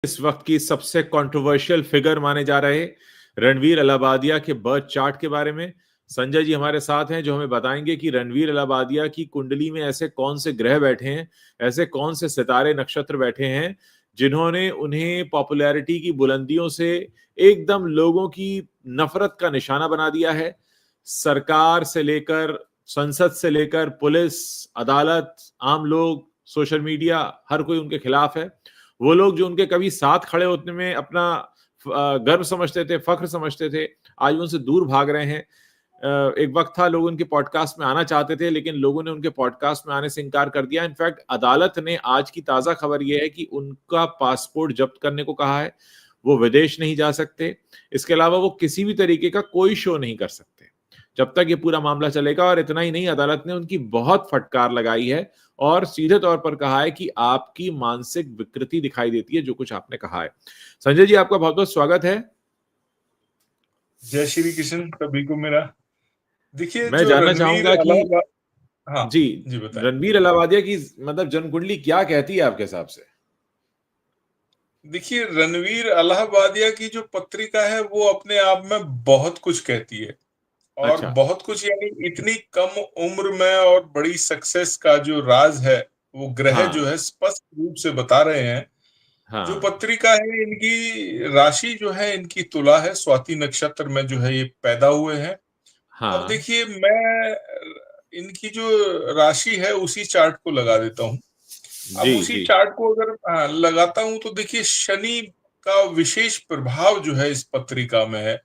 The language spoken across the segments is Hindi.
इस वक्त की सबसे कंट्रोवर्शियल फिगर माने जा रहे रणवीर अलाहाबादिया के बर्थ चार्ट के बारे में संजय जी हमारे साथ हैं, जो हमें बताएंगे कि रणवीर अलाहाबादिया की कुंडली में ऐसे कौन से ग्रह बैठे हैं, ऐसे कौन से सितारे नक्षत्र बैठे हैं जिन्होंने उन्हें पॉपुलैरिटी की बुलंदियों से एकदम लोगों की नफरत का निशाना बना दिया है। सरकार से लेकर, संसद से लेकर, पुलिस, अदालत, आम लोग, सोशल मीडिया, हर कोई उनके खिलाफ है। वो लोग जो उनके कभी साथ खड़े होने में अपना गर्व समझते थे, फख्र समझते थे, आज उनसे दूर भाग रहे हैं। एक वक्त था लोग उनके पॉडकास्ट में आना चाहते थे, लेकिन लोगों ने उनके पॉडकास्ट में आने से इनकार कर दिया। इनफैक्ट अदालत ने आज की ताजा खबर यह है कि उनका पासपोर्ट जब्त करने को कहा है। वो विदेश नहीं जा सकते, इसके अलावा वो किसी भी तरीके का कोई शो नहीं कर सकते जब तक ये पूरा मामला चलेगा। और इतना ही नहीं, अदालत ने उनकी बहुत फटकार लगाई है और सीधे तौर पर कहा है कि आपकी मानसिक विकृति दिखाई देती है, जो कुछ आपने कहा है। संजय जी, आपका बहुत बहुत स्वागत है। जय श्री कृष्ण सभी को मेरा। देखिए, मैं जो जानना रणवीर चाहूंगा कि हाँ जी जी बताएं। रणवीर अलाहाबादिया की मतलब जन्म कुंडली क्या कहती है आपके हिसाब से? देखिए, रणवीर अलाहाबादिया की जो पत्रिका है वो अपने आप में बहुत कुछ कहती है, और अच्छा। बहुत कुछ यानी इतनी कम उम्र में और बड़ी सक्सेस का जो राज है वो ग्रह जो हाँ है स्पष्ट रूप से बता रहे हैं। जो हाँ पत्रिका है, इनकी राशि जो है इनकी तुला है, स्वाति नक्षत्र में जो है ये पैदा हुए हैं। अब हाँ। देखिए, मैं इनकी जो राशि है उसी चार्ट को लगा देता हूँ। अब जी उसी जी। चार्ट को अगर लगाता हूं तो देखिए, शनि का विशेष प्रभाव जो है इस पत्रिका में है,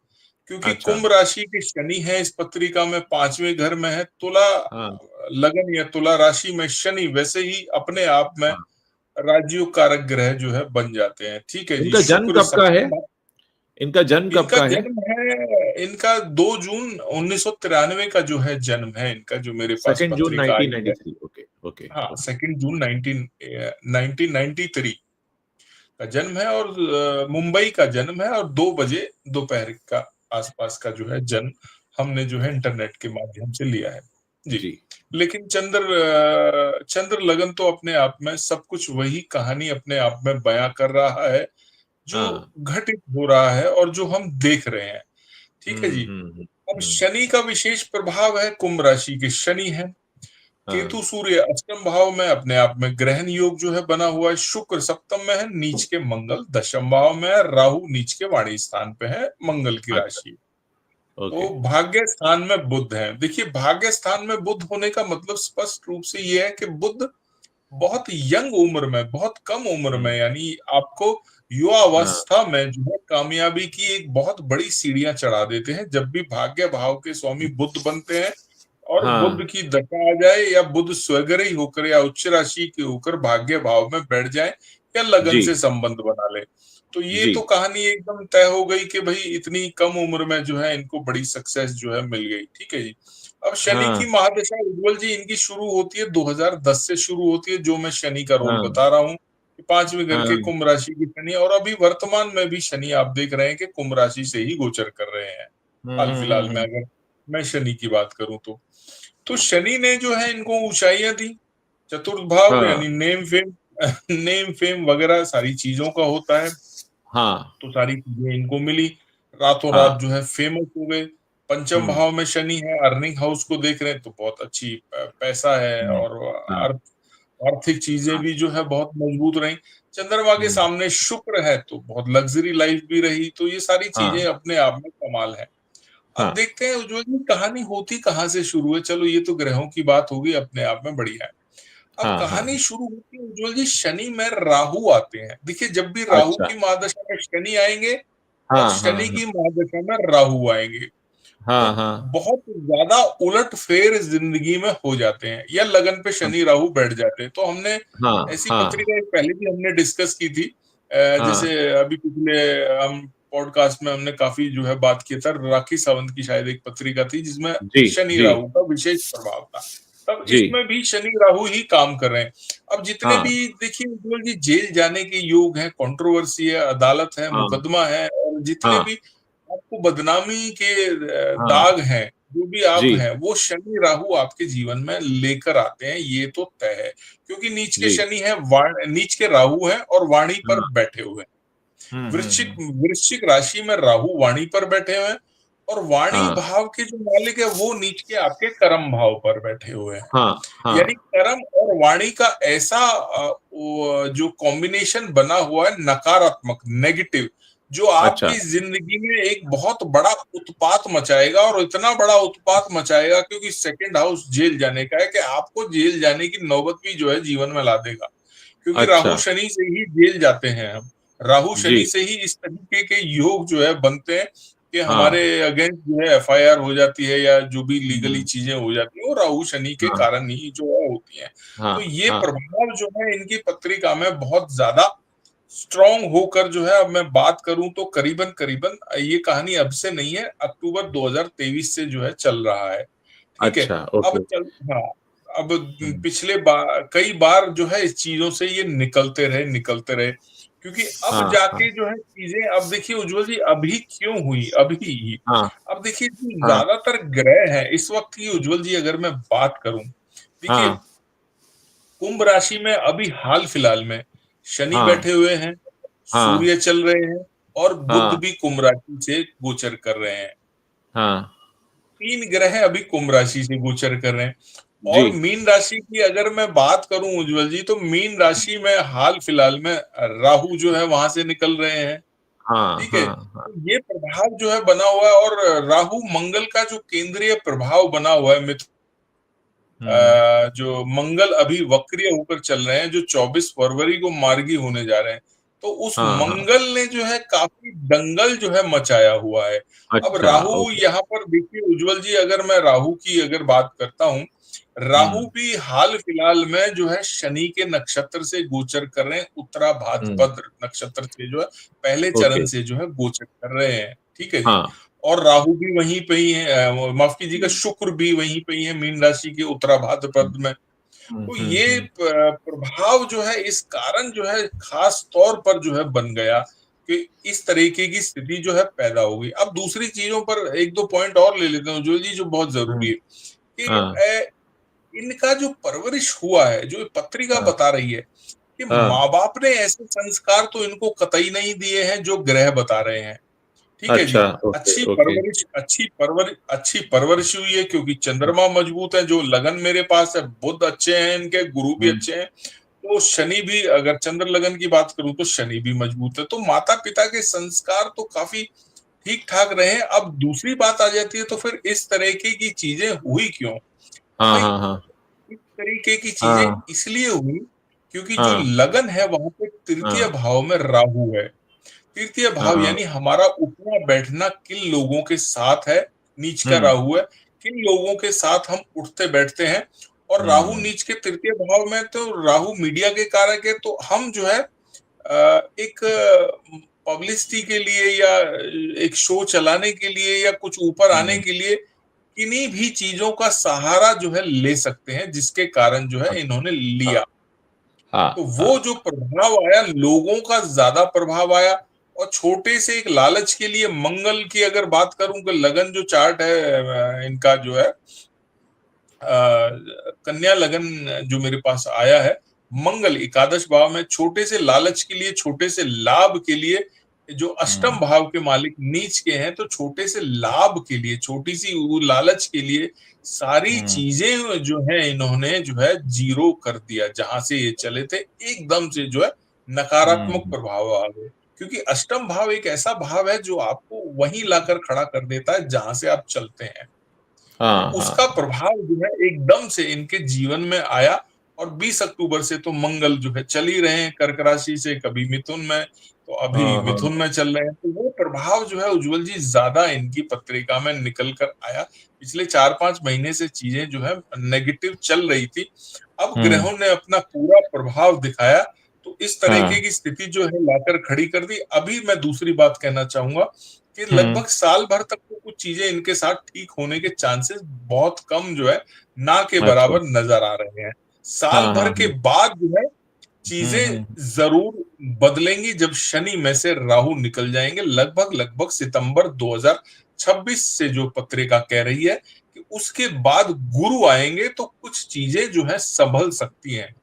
क्योंकि अच्छा। कुंभ राशि के शनि है इस पत्रिका में, 5वें घर में है। तुला हाँ लगन या तुला राशि में शनि वैसे ही अपने आप में हाँ। राजयोग कारक ग्रह जो है बन जाते हैं। ठीक है जी। इनका जन्म शुक्र कब का है? सप्तम। इनका जन्म कब इनका का है? जन्म है, इनका 2 जून 1993 का जो है जन्म है इनका, जो मेरे पास 2 जून पत्रिका आई है। 1993। ओके ओके हाँ, ओके। 2 जून 1993 का जन्म है, और मुंबई का जन्म है, और 2 बजे दोपहर का आसपास का जो है जन्म हमने जो है इंटरनेट के माध्यम से लिया है जी। जी। लेकिन चंद्र लगन तो अपने आप में सब कुछ वही कहानी अपने आप में बयां कर रहा है जो हाँ। घटित हो रहा है और जो हम देख रहे हैं। ठीक है जी। अब हम्म। शनि का विशेष प्रभाव है, कुंभ राशि के शनि है। केतु हाँ। सूर्य अष्टम भाव में अपने आप में ग्रहण योग जो है बना हुआ है। शुक्र सप्तम में है, नीच के मंगल दशम भाव में है। राहु नीच के वाणी स्थान पे है, मंगल की अच्छा। राशि। ओके। तो भाग्य स्थान में बुध है। देखिए, भाग्य स्थान में बुध होने का मतलब स्पष्ट रूप से यह है कि बुध बहुत यंग उम्र में, बहुत कम उम्र में, हम्म। यानी आपको युवा हाँ अवस्था में जो है कामयाबी की एक बहुत बड़ी सीढ़ियां चढ़ा देते हैं जब भी भाग्य भाव के स्वामी बुध बनते हैं। और हाँ। बुध की दशा आ जाए, या बुध स्वग्रही होकर या उच्च राशि के होकर भाग्य भाव में बैठ जाए, या लगन जी से संबंध बना ले, तो ये जी। तो कहानी एकदम तय हो गई कि भाई इतनी कम उम्र में जो है इनको बड़ी सक्सेस जो है मिल गई। ठीक है जी। अब शनि हाँ की महादशा उज्जवल जी इनकी शुरू होती है 2010 से शुरू होती है, जो मैं शनि का रोल हाँ बता रहा हूँ। 5वें घर के हाँ। कुंभ राशि की शनि, और अभी वर्तमान में भी शनि आप देख रहे हैं कि कुंभ राशि से ही गोचर कर रहे हैं। हाल फिलहाल में हम्म। अगर मैं शनि की बात करूं तो शनि ने जो है इनको ऊंचाइयां दी। चतुर्थ भाव हाँ यानी नेम फेम नेम फेम वगैरह सारी चीजों का होता है, हाँ तो सारी चीजें इनको मिली। रातों हाँ। रात जो है फेमस हो गए। पंचम भाव में शनि है, अर्निंग हाउस को देख रहे हैं तो बहुत अच्छी पैसा है, हम्म। और हाँ आर्थिक चीजें हाँ। भी जो है बहुत मजबूत रही। चंद्रमा के हम्म। सामने शुक्र है तो बहुत लग्जरी लाइफ भी रही। तो ये सारी चीजें हाँ अपने आप में कमाल है। अब हाँ देखते हैं उज्ज्वल जी, कहानी होती कहाँ से शुरू है। चलो, ये तो ग्रहों की बात होगी, अपने आप में बढ़िया है। अब हाँ हाँ। कहानी शुरू होती है उज्ज्वल जी, शनि में राहु आते हैं। देखिए, जब भी राहु अच्छा। की महादशा में शनि आएंगे और हाँ हाँ शनि की महादशा में राहु आएंगे, तो हाँ हाँ बहुत ज्यादा उलट फेर जिंदगी में हो जाते हैं, या लगन पे हाँ शनि राहु बैठ जाते हैं। तो हमने हाँ ऐसी हाँ पत्रिका पहले भी हमने डिस्कस की थी। हाँ। जैसे अभी पिछले हम पॉडकास्ट में हमने काफी जो है बात किया था, राखी सावंत की शायद एक पत्रिका थी जिसमें जी शनि जी राहु का विशेष प्रभाव था। तब जी। इसमें भी शनि राहु ही काम कर रहे हैं। अब जितने हाँ भी देखिए उज्ज्वल जी जेल जाने के योग है, कंट्रोवर्सी है, अदालत है, हाँ मुकदमा है, और जितने हाँ भी आपको बदनामी के हाँ। दाग हैं, जो भी आप जी हैं, वो शनि राहु आपके जीवन में लेकर आते हैं, ये तो तय है। क्योंकि नीच के जी। शनि है, नीच के राहु है और वाणी पर हाँ बैठे हुए हैं। वृश्चिक वृश्चिक राशि में राहु वाणी पर बैठे हुए हैं, और वाणी हाँ भाव के जो मालिक है वो नीचे आपके कर्म भाव पर बैठे हुए हैं। हाँ यानी हाँ। कर्म और वाणी का ऐसा जो कॉम्बिनेशन बना हुआ है नकारात्मक, नेगेटिव, जो अच्छा आपकी जिंदगी में एक बहुत बड़ा उत्पात मचाएगा, और इतना बड़ा उत्पात मचाएगा क्योंकि सेकंड हाउस जेल जाने का है, कि आपको जेल जाने की नौबत भी जो है जीवन में ला देगा, क्योंकि राहु अच्छा। शनि से ही जेल जाते हैं हम। राहु जी। शनि से ही इस तरीके के योग जो है बनते हैं कि हमारे हाँ। अगेंस्ट जो है एफआईआर हो जाती है, या जो भी लीगली हम्म, चीजें हो जाती है वो राहु शनि के हाँ कारण ही जो है होती हैं। हाँ तो ये हाँ। प्रभाव जो है इनकी पत्रिका में बहुत ज्यादा स्ट्रांग होकर जो है, अब मैं बात करूं तो करीबन करीबन ये कहानी अब से नहीं है, अक्टूबर 2023 से जो है चल रहा है। ठीक है। अच्छा अब ओके। चल हाँ, अब हम्म पिछले बार कई बार जो है इस चीजों से ये निकलते रहे, क्योंकि अब हाँ हाँ जाके जो है चीजें, अब देखिए उज्जवल जी, अभी क्यों हुई अभी ही। हाँ अब देखिए जो हाँ ज्यादातर ग्रह हैं इस वक्त की, उज्जवल जी अगर मैं बात करूं, देखिए हाँ कुंभ राशि में अभी हाल फिलहाल में शनि हाँ बैठे हुए हैं, हाँ सूर्य चल रहे हैं, और बुध हाँ भी कुंभ राशि से गोचर कर रहे हैं। हाँ। 3 ग्रह अभी कुंभ राशि से गोचर कर रहे हैं। जी। और मीन राशि की अगर मैं बात करूं उज्जवल जी, तो मीन राशि में हाल फिलहाल में राहु जो है वहां से निकल रहे हैं। हाँ ठीक है। हाँ हाँ। तो ये प्रभाव जो है बना हुआ है, और राहु मंगल का जो केंद्रीय प्रभाव बना हुआ है हम्म जो मंगल अभी वक्रीय होकर चल रहे हैं, जो 24 फरवरी को मार्गी होने जा रहे हैं, तो उस हाँ हाँ। मंगल ने जो है काफी दंगल जो है मचाया हुआ है। अब अच्छा राहु ओके। यहाँ पर देखिए उज्जवल जी, अगर मैं राहु की अगर बात करता हूँ, राहु हम्म भी हाल फिलहाल में जो है शनि के नक्षत्र से गोचर कर रहे हैं, उत्तरा हम्म। भाद्रपद नक्षत्र से जो है पहले चरण ओके। से जो है गोचर कर रहे हैं। ठीक है जी। हाँ। और राहु भी वहीं पे ही है, माफ कीजिएगा, शुक्र भी वहीं पे ही है मीन राशि के उत्तरा भाद्रपद में। तो ये हम्म। प्रभाव जो है इस कारण जो है खास तौर पर जो है बन गया कि इस तरीके की स्थिति जो है पैदा हो गई। अब दूसरी चीजों पर एक दो पॉइंट और ले लेते हैं जो जी, जो बहुत जरूरी हम्म, है कि हाँ इनका जो परवरिश हुआ है, जो पत्रिका हाँ बता रही है कि हाँ। माँ बाप ने ऐसे संस्कार तो इनको कतई नहीं दिए हैं जो ग्रह बता रहे हैं। ठीक है जी। अच्छा ओके ओके। अच्छी परवरिश हुई है, क्योंकि चंद्रमा मजबूत है, जो लगन मेरे पास है, बुध अच्छे हैं, इनके गुरु भी हम्म अच्छे हैं, तो शनि भी, अगर चंद्र लगन की बात करूं तो शनि भी मजबूत है, तो माता पिता के संस्कार तो काफी ठीक ठाक रहे हैं। अब दूसरी बात आ जाती है, तो फिर इस तरीके की चीजें हुई क्यों? अब हाँ भाई हाँ हाँ इस तरीके की चीजें हाँ इसलिए हुई क्योंकि जो हाँ लगन है वहां पे तृतीय हाँ। भाव में राहु है। तृतीय भाव हाँ। यानी हमारा उठना बैठना किन लोगों के साथ है, नीच का हम्म राहु है, किन लोगों के साथ हम उठते बैठते हैं। और राहु हम्म नीच के तृतीय भाव में, तो राहु मीडिया के कारक है, तो हम जो है एक पब्लिसिटी के लिए, या एक शो चलाने के लिए, या कुछ ऊपर आने हम्म, के लिए किन्हीं भी चीजों का सहारा जो है ले सकते हैं, जिसके कारण जो है इन्होंने हाँ लिया। हाँ तो वो हाँ। जो प्रभाव आया, लोगों का ज्यादा प्रभाव आया। और छोटे से एक लालच के लिए, मंगल की अगर बात करूं कि लगन जो चार्ट है इनका जो है कन्या लगन जो मेरे पास आया है, मंगल एकादश भाव में छोटे से लालच के लिए, छोटे से लाभ के लिए, जो अष्टम हम्म भाव के मालिक नीच के हैं, तो छोटे से लाभ के लिए, छोटी सी वो लालच के लिए सारी हम्म चीजें जो है इन्होंने जो है जीरो कर दिया। जहां से ये चले थे एकदम से जो है नकारात्मक हम्म, प्रभाव आ गए, क्योंकि अष्टम भाव एक ऐसा भाव है जो आपको वहीं लाकर खड़ा कर देता है जहां से आप चलते हैं। तो हाँ उसका हाँ प्रभाव जो है एकदम से इनके जीवन में आया। और 20 अक्टूबर से तो मंगल जो है चल ही रहे हैं कर्क राशि से, कभी मिथुन में, तो अभी हाँ हाँ मिथुन में चल रहे हैं, तो वो प्रभाव जो है उज्जवल जी ज्यादा इनकी पत्रिका में निकल कर आया। पिछले 4-5 महीने से चीजें जो है नेगेटिव चल रही थी, अब हम्म ग्रहों ने अपना पूरा प्रभाव दिखाया, तो इस तरीके हाँ की स्थिति जो है लाकर खड़ी कर दी। अभी मैं दूसरी बात कहना चाहूंगा कि हम्म लगभग साल भर तक तो कुछ चीजें इनके साथ ठीक होने के चांसेस बहुत कम जो है ना के अच्छा। बराबर नजर आ रहे हैं। साल हाँ भर हाँ के हाँ बाद जो है चीजें हम्म। जरूर बदलेंगी, जब शनि में से राहु निकल जाएंगे, लगभग लगभग सितंबर 2026 से जो पत्रिका कह रही है कि उसके बाद गुरु आएंगे, तो कुछ चीजें जो है संभल सकती हैं।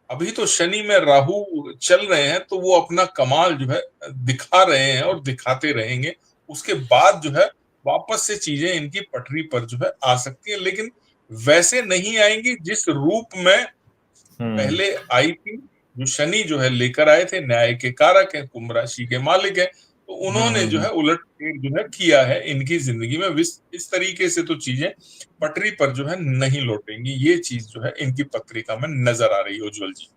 अभी तो शनि में राहु चल रहे हैं, तो वो अपना कमाल जो है दिखा रहे हैं और दिखाते रहेंगे। उसके बाद जो है वापस से चीजें इनकी पटरी पर जो है आ सकती है, लेकिन वैसे नहीं आएंगी जिस रूप में पहले आई थी। जो शनि जो है लेकर आए थे, न्याय के कारक है, कुंभ राशि के मालिक है, तो उन्होंने जो है उलट फेर जो है किया है इनकी जिंदगी में। इस तरीके से तो चीजें पटरी पर जो है नहीं लौटेंगी, ये चीज जो है इनकी पत्रिका में नजर आ रही है उज्जवल जी।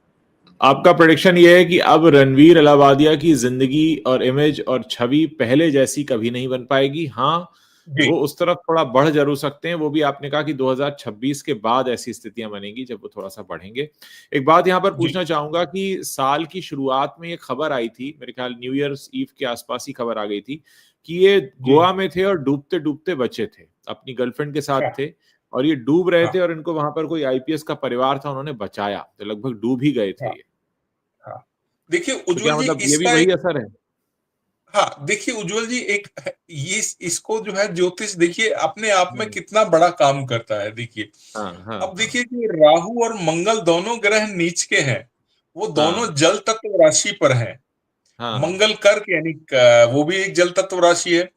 आपका प्रेडिक्शन ये है कि अब रणवीर अलावादिया की जिंदगी और इमेज और छवि पहले जैसी कभी नहीं बन पाएगी। हाँ, जी वो उस तरफ थोड़ा बढ़ जरूर सकते हैं। वो भी आपने कहा कि 2026 के बाद ऐसी स्थितियां बनेंगी जब वो थोड़ा सा बढ़ेंगे। एक बात यहां पर जी पूछना चाहूंगा कि साल की शुरुआत में ये खबर आई थी, मेरे ख्याल न्यू ईयर्स ईव के आसपास ही खबर आ गई थी कि ये जी। गोवा में थे और डूबते डूबते बचे थे, अपनी गर्लफ्रेंड के साथ अच्छा। थे और ये डूब रहे थे हाँ और इनको वहां पर कोई आईपीएस का परिवार था, उन्होंने बचाया, तो लगभग डूब ही गए थे हाँ ये। हाँ। देखिए तो क्या उज्जवल जी, मतलब ये भी इसका वही एक, असर है? हाँ देखिए उज्जवल जी, एक ये इसको जो है ज्योतिष देखिए अपने आप में हम्म, कितना बड़ा काम करता है। देखिए हाँ हाँ अब हाँ देखिए कि राहु और मंगल दोनों ग्रह नीच के हैं, वो दोनों हाँ जल तत्व राशि पर हैं। हाँ मंगल कर्क यानी वो भी एक जल तत्व राशि है।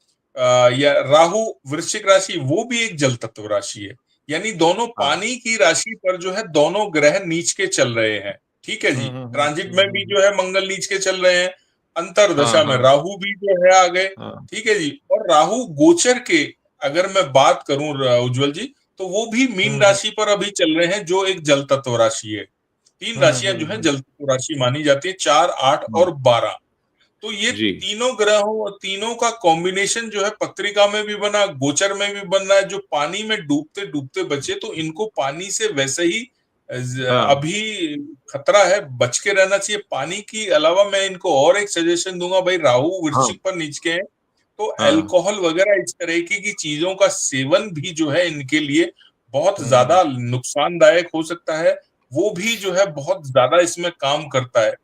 या राहु वृश्चिक राशि, वो भी एक जल तत्व राशि है। यानी दोनों हाँ। पानी की राशि पर जो है दोनों ग्रह नीच के चल रहे हैं। ठीक है जी, ट्रांजिट में भी जो है मंगल नीच के चल रहे हैं, अंतर हाँ दशा में हाँ राहु भी जो है आ गए। हाँ। ठीक है जी, और राहु गोचर के अगर मैं बात करूं उज्जवल जी, तो वो भी मीन हम्म राशि पर अभी चल रहे हैं, जो एक जल तत्व राशि है। तीन राशियां जो है हम्म। जल तत्व राशि मानी जाती है, 4, 8 हम्म, और 12। तो ये जी। तीनों ग्रहों और तीनों का कॉम्बिनेशन जो है पत्रिका में भी बना, गोचर में भी बन रहा है। जो पानी में डूबते डूबते बचे, तो इनको पानी से वैसे ही हाँ अभी खतरा है, बच के रहना चाहिए। पानी की अलावा मैं इनको और एक सजेशन दूंगा भाई, राहु हाँ वृश्चिक पर नीच के हैं, तो हाँ। अल्कोहल वगैरह इस तरह की चीजों का सेवन भी जो है इनके लिए बहुत हम्म ज्यादा नुकसानदायक हो सकता है। वो भी जो है बहुत ज्यादा इसमें काम करता है,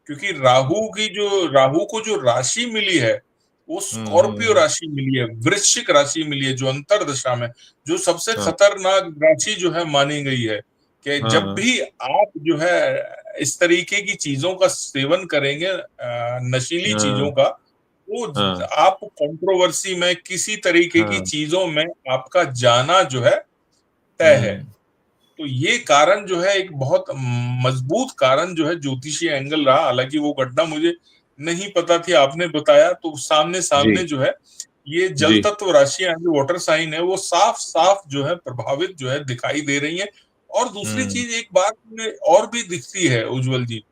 क्योंकि राहु को जो राशि मिली है, वो स्कॉर्पियो हम्म। राशि मिली है, वृश्चिक राशि मिली है, जो अंतरदशा में जो सबसे हाँ खतरनाक राशि जो है मानी गई है। कि जब हाँ भी आप जो है इस तरीके की चीजों का सेवन करेंगे, नशीली चीजों हाँ का, वो हाँ आप कंट्रोवर्सी में किसी तरीके की हाँ। चीजों में आपका जाना जो है तय है। हम्म तो ये कारण जो है एक बहुत मजबूत कारण जो है ज्योतिषीय एंगल रहा। हालांकि वो घटना मुझे नहीं पता थी, आपने बताया तो सामने जी सामने जो है ये जल जी। तत्व राशियां जो वाटर साइन है, वो साफ साफ जो है प्रभावित जो है दिखाई दे रही है। और दूसरी हम्म चीज एक बात में और भी दिखती है उज्जवल जी,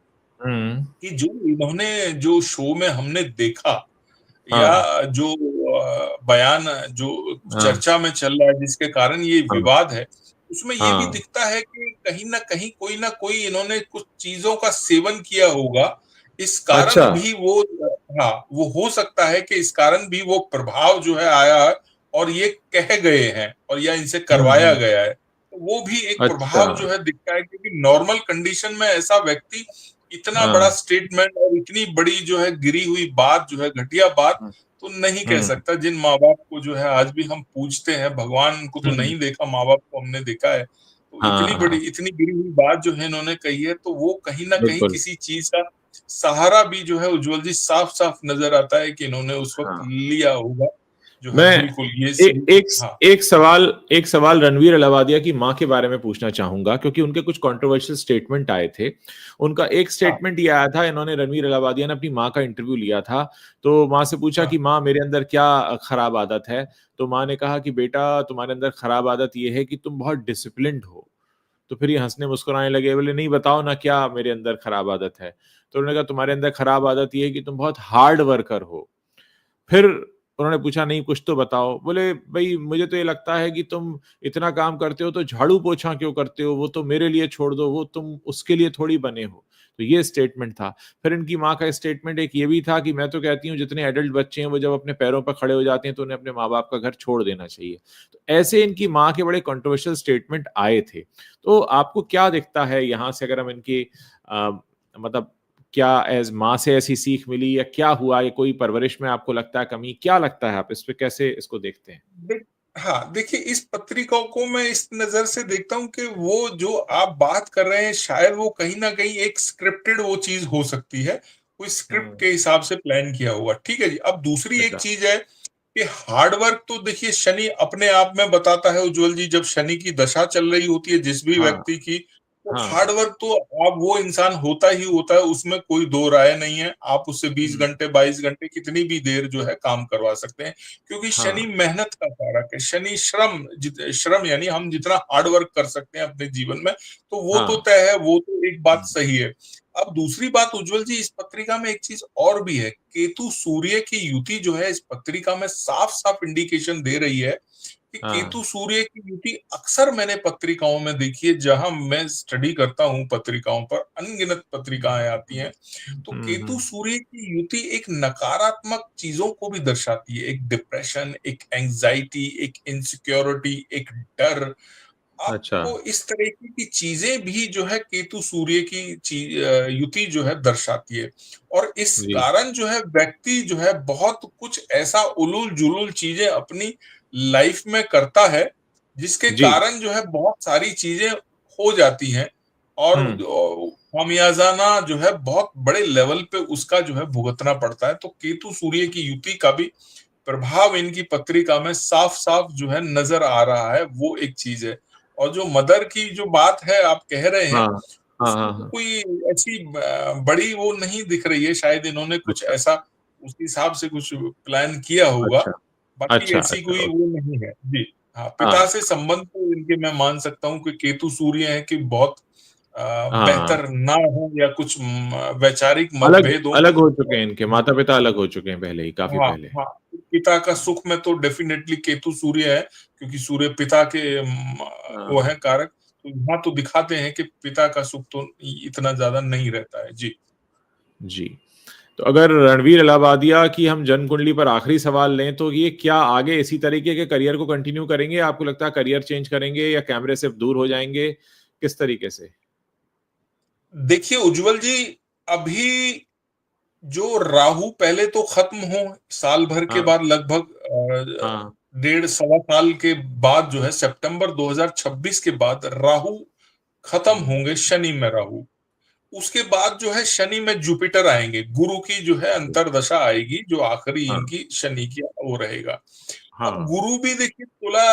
हम्म। कि जो इन्होंने जो शो में हमने देखा, या हाँ जो बयान जो हाँ चर्चा में चल रहा है जिसके कारण ये हाँ विवाद है, उसमें ये भी हाँ। दिखता है कि कहीं ना कोई इन्होंने कुछ चीजों का सेवन किया होगा। इस अच्छा। कारण भी वो, हाँ वो हो सकता है कि इस कारण भी वो प्रभाव जो है आया है, और ये कह गए हैं और या इनसे करवाया हम्म। गया है, तो वो भी एक अच्छा। प्रभाव जो है दिखता है। क्योंकि नॉर्मल कंडीशन में ऐसा व्यक्ति इतना बड़ा हाँ स्टेटमेंट और इतनी बड़ी जो है गिरी हुई बात जो है, घटिया बात, तो नहीं कह हम्म सकता। जिन माँ बाप को जो है आज भी हम पूछते हैं, भगवान को तो हम्म। नहीं देखा, माँ बाप को हमने देखा है, तो हाँ इतनी बड़ी हाँ इतनी गिरी हुई बात जो है इन्होंने कही है, तो वो कहीं ना कहीं बिल्कुल। किसी चीज का सहारा भी जो है उज्जवल जी साफ साफ नजर आता है कि इन्होंने उस वक्त हाँ। लिया होगा। जो है मैं बिल्कुल ये एक सही। एक हाँ एक सवाल रणवीर अलावादिया की मां के बारे में पूछना चाहूंगा, क्योंकि उनके कुछ कंट्रोवर्शियल स्टेटमेंट आए थे। उनका एक हाँ स्टेटमेंट ये आया था, इन्होंने रणवीर अलावादिया ने अपनी मां का इंटरव्यू लिया था, तो मां से पूछा हाँ कि मां मेरे अंदर क्या खराब आदत है, तो मां ने कहा कि बेटा तुम्हारे अंदर खराब आदत ये है कि तुम बहुत डिसिप्लिन्ड हो। तो फिर ये हंसने मुस्कुराने लगे, बोले नहीं बताओ ना क्या मेरे अंदर खराब आदत है। तो उन्होंने कहा तुम्हारे अंदर खराब आदत ये है कि तुम बहुत हार्ड वर्कर हो। फिर उन्होंने पूछा नहीं कुछ तो बताओ, बोले भाई मुझे तो ये लगता है कि तुम इतना काम करते हो तो झाड़ू पोछा क्यों करते हो, वो तो मेरे लिए छोड़ दो, वो तुम उसके लिए थोड़ी बने हो। तो ये स्टेटमेंट था। फिर इनकी माँ का स्टेटमेंट एक ये भी था कि मैं तो कहती हूँ जितने एडल्ट बच्चे हैं वो जब अपने पैरों पर खड़े हो जाते हैं तो उन्हें अपने माँ बाप का घर छोड़ देना चाहिए। तो ऐसे इनकी माँ के बड़े कंट्रोवर्शियल स्टेटमेंट आए थे। तो आपको क्या दिखता है यहाँ से, अगर हम इनकी मतलब क्या एज माँ से ऐसी सीख मिली या क्या हुआ, या कोई परवरिश में आपको लगता है कमी, क्या लगता है, आप इस पे कैसे इसको देखते हैं? हाँ, देखिए इस पत्रिका को मैं इस नजर से देखता हूँ कि वो जो आप बात कर रहे हैं शायद वो कहीं ना कहीं एक स्क्रिप्टेड वो चीज हो सकती है, कोई स्क्रिप्ट के हिसाब से प्लान किया हुआ। ठीक है जी। अब दूसरी एक अच्छा। चीज है कि हार्ड वर्क तो देखिए शनि अपने आप में बताता है उज्जवल जी, जब शनि की दशा चल रही होती है जिस भी हाँ व्यक्ति की, तो हाँ। हार्ड वर्क तो आप वो इंसान होता ही होता है, उसमें कोई दो राय नहीं है। आप उससे 20 हम्म, घंटे 22 घंटे कितनी भी देर जो है काम करवा सकते हैं, क्योंकि शनि हाँ मेहनत का कारक है। शनि श्रम यानी हम जितना हार्ड वर्क कर सकते हैं अपने जीवन में, तो वो तो हाँ। तय है, वो तो एक बात सही है। अब दूसरी बात उज्जवल जी, इस पत्रिका में एक चीज और भी है। केतु सूर्य की युति जो है इस पत्रिका में साफ साफ इंडिकेशन दे रही है कि केतु हाँ। सूर्य की युति अक्सर मैंने पत्रिकाओं में देखी है, जहां मैं स्टडी करता हूं पत्रिकाओं पर, अनगिनत पत्रिकाएं आती हैं, तो केतु हम्म। सूर्य की युति एक नकारात्मक चीजों को भी दर्शाती है। एक डिप्रेशन, एक एंजाइटी, एक इनसिक्योरिटी, एक डर। अच्छा। आपको इस तरीके की चीजें भी जो है केतु सूर्य की युति जो है दर्शाती है। और इस जी कारण जो है व्यक्ति जो है बहुत कुछ ऐसा उलूल जुलूल चीजें अपनी लाइफ में करता है, जिसके जी। कारण जो है बहुत सारी चीजें हो जाती हैं, और हम्म। खामियाजाना जो है बहुत बड़े लेवल पे उसका जो है भुगतना पड़ता है। तो केतु सूर्य की युति का भी प्रभाव इनकी पत्रिका में साफ साफ जो है नजर आ रहा है, वो एक चीज है। और जो मदर की जो बात है आप कह रहे हैं, हाँ हाँ उसमें हाँ तो हाँ। कोई ऐसी बड़ी वो नहीं दिख रही है। शायद इन्होंने कुछ अच्छा ऐसा उस हिसाब से कुछ प्लान किया होगा, अच्छा बाकी अच्छा ऐसी अच्छा। कोई वो नहीं है जी। हाँ, पिता हाँ से संबंध तो इनके मैं मान सकता हूँ कि केतु सूर्य है कि बहुत हाँ। बेहतर ना हो, या कुछ वैचारिक अलग मतभेद हो। अलग हो चुके हैं, इनके माता पिता अलग हो चुके हैं पहले ही, काफी हाँ पहले। हाँ, पिता का सुख में तो डेफिनेटली केतु सूर्य है, क्योंकि सूर्य पिता के वो हाँ है कारक। तो यहाँ तो दिखाते हैं कि पिता का सुख तो इतना ज्यादा नहीं रहता है जी। जी। तो अगर रणवीर इलाहाबादिया की हम जन्म कुंडली पर आखिरी सवाल लें, तो ये क्या आगे इसी तरीके के करियर को कंटिन्यू करेंगे? आपको लगता है करियर चेंज करेंगे या कैमरे से दूर हो जाएंगे, किस तरीके से? देखिए उज्जवल जी, अभी जो राहु पहले तो खत्म हो, साल भर के हाँ बाद लगभग हाँ। 1.5 सवा साल के बाद जो है सितंबर 2026 के बाद राहु खत्म हम्म, होंगे, शनि में राहु। उसके बाद जो है शनि में जुपिटर आएंगे, गुरु की जो है अंतरदशा आएगी, जो आखिरी हाँ इनकी शनि की वो रहेगा। अब हाँ। गुरु भी देखिए तुला,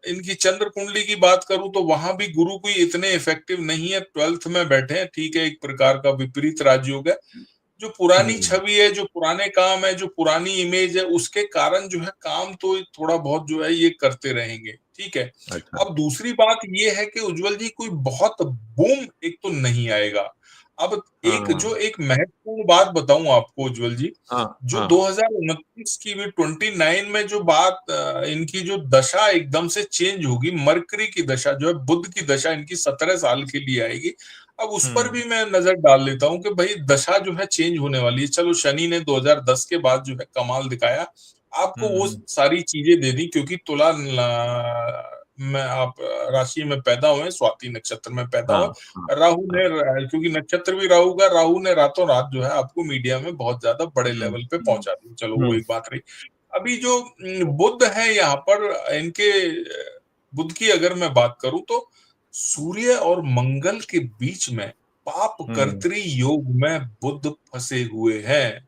इनकी चंद्र कुंडली की बात करूं तो वहां भी गुरु कोई इतने इफेक्टिव नहीं है, 12th में बैठे हैं। ठीक है, एक प्रकार का विपरीत राजयोग है। जो पुरानी हम्म, छवि है, जो पुराने काम है, जो पुरानी इमेज है, उसके कारण जो है काम तो थोड़ा बहुत जो है ये करते रहेंगे। ठीक है। अच्छा। अब दूसरी बात ये है कि उज्जवल जी कोई बहुत बूम एक तो नहीं आएगा। अब हाँ एक महत्वपूर्ण बात बताऊं आपको उज्जवल जी, हाँ जो हाँ। 2029 की भी 29 में जो बात इनकी जो दशा एकदम से चेंज होगी, मरकरी की दशा जो है, बुध की दशा इनकी 17 साल के लिए आएगी। अब उस पर हम्म भी मैं नजर डाल लेता हूं कि भाई दशा जो है चेंज होने वाली है। चलो शनि ने 2010 के बाद जो है कमाल दिखाया, आपको वो हम्म। सारी चीजें दे दी, क्योंकि तुला में आप राशि में पैदा हुए, स्वाति नक्षत्र में पैदा हाँ हुए। हाँ राहु हाँ। ने, क्योंकि नक्षत्र भी राहु का, राहु ने रातों रात जो है आपको मीडिया में बहुत ज्यादा बड़े हम्म लेवल पे हम्म पहुंचा दिया। चलो वो हम्म एक बात रही। अभी जो बुध है यहाँ पर, इनके बुध की अगर मैं बात करूं तो सूर्य और मंगल के बीच में पाप हम्म कर्तरी योग में बुध फंसे हुए हैं।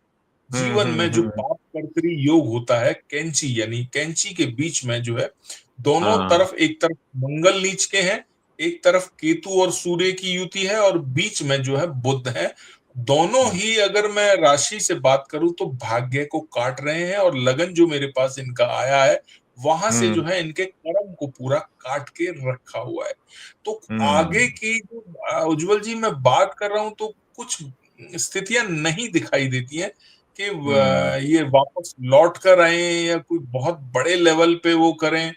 जीवन में जो हम्म। पाप कर्तरी योग होता है, कैंची यानी कैंची के बीच में जो है, दोनों हाँ। तरफ, एक तरफ मंगल नीच के हैं, एक तरफ केतु और सूर्य की युति है, और बीच में जो है बुध है। दोनों हम्म ही अगर मैं राशि से बात करूं तो भाग्य को काट रहे हैं, और लगन जो मेरे पास इनका आया है, वहां से जो हम्म है इनके कर्म को पूरा काट के रखा हुआ है। तो आगे हम्म की जो उज्जवल जी मैं बात कर रहा हूं, तो कुछ स्थितियां नहीं दिखाई देती हैं कि हम्म ये वापस लौट कर आए, या कोई बहुत बड़े लेवल पे वो करें,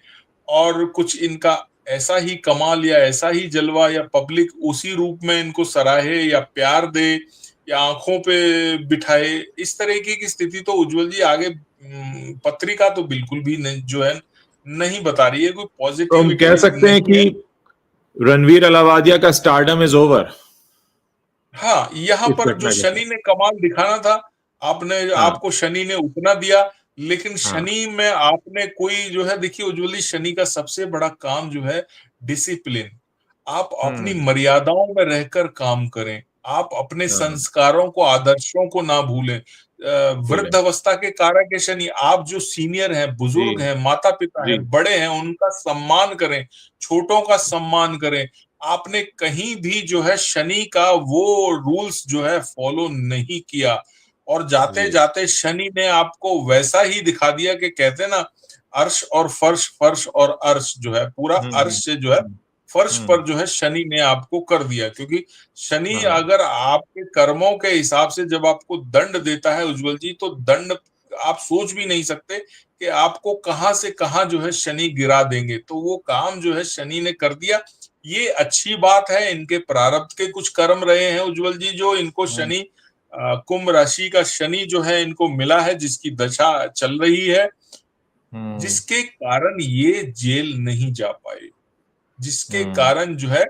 और कुछ इनका ऐसा ही कमाल या ऐसा ही जलवा, या पब्लिक उसी रूप में इनको सराहे या प्यार दे, या आंखों पे बिठाए। इस तरीके की स्थिति तो उज्जवल जी आगे पत्रिका तो बिल्कुल भी नहीं जो है नहीं बता रही है, कोई तो हम कह पॉजिटिविटी सकते हैं नहीं कि है। रणवीर अलावादिया का स्टारडम इज ओवर हाँ, यहाँ इस पर जो घटना के शनि साथ। ने कमाल दिखाना था, आपने हाँ आपको शनि ने उतना दिया। लेकिन हाँ। शनि में आपने कोई जो है, देखिए उज्ज्वली, शनि का सबसे बड़ा काम जो है डिसिप्लिन। आप अपनी हम्म। मर्यादाओं में रहकर काम करें, आप अपने हाँ। संस्कारों को, आदर्शों को ना भूलें। बोले। वृद्ध अवस्था के कारक है शनि। आप जो सीनियर हैं, जी। बुजुर्ग हैं, माता पिता जी। हैं, बड़े हैं, उनका सम्मान करें, छोटों का सम्मान करें। आपने कहीं भी जो है शनि का वो रूल्स जो है फॉलो नहीं किया, और जाते जी। जाते शनि ने आपको वैसा ही दिखा दिया कि कहते हैं ना, अर्श और फर्श, फर्श और अर्श जो है, पूरा हम्म। अर्श से जो है हम्म। फर्श हम्म। पर जो है शनि ने आपको कर दिया। क्योंकि शनि हाँ। अगर आपके कर्मों के हिसाब से जब आपको दंड देता है उज्जवल जी, तो दंड आप सोच भी नहीं सकते कि आपको कहां से कहां जो है शनि गिरा देंगे। तो वो काम जो है शनि ने कर दिया। ये अच्छी बात है, इनके प्रारब्ध के कुछ कर्म रहे हैं उज्जवल जी, जो इनको हम्म। शनि, कुंभ राशि का शनि जो है इनको मिला है, जिसकी दशा चल रही है, हम्म। जिसके कारण ये जेल नहीं जा पाए, जिसके हम्म। कारण जो है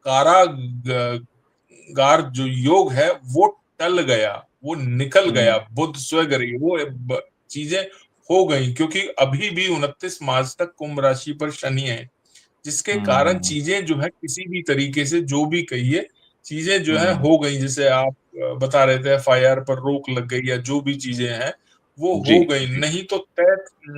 कारागार जो योग है वो टल गया, वो निकल गया, हम्म। बुध स्वगरी वो चीजें हो गई। क्योंकि अभी भी 29 मार्च तक कुंभ राशि पर शनि है, जिसके कारण हम्म। चीजें जो है किसी भी तरीके से जो भी कहिए, चीजें जो है हम्म। हो गई। जैसे आप बता रहे थे एफआईआर पर रोक लग गई, या जो भी चीजें हैं वो जी। हो गई। जी।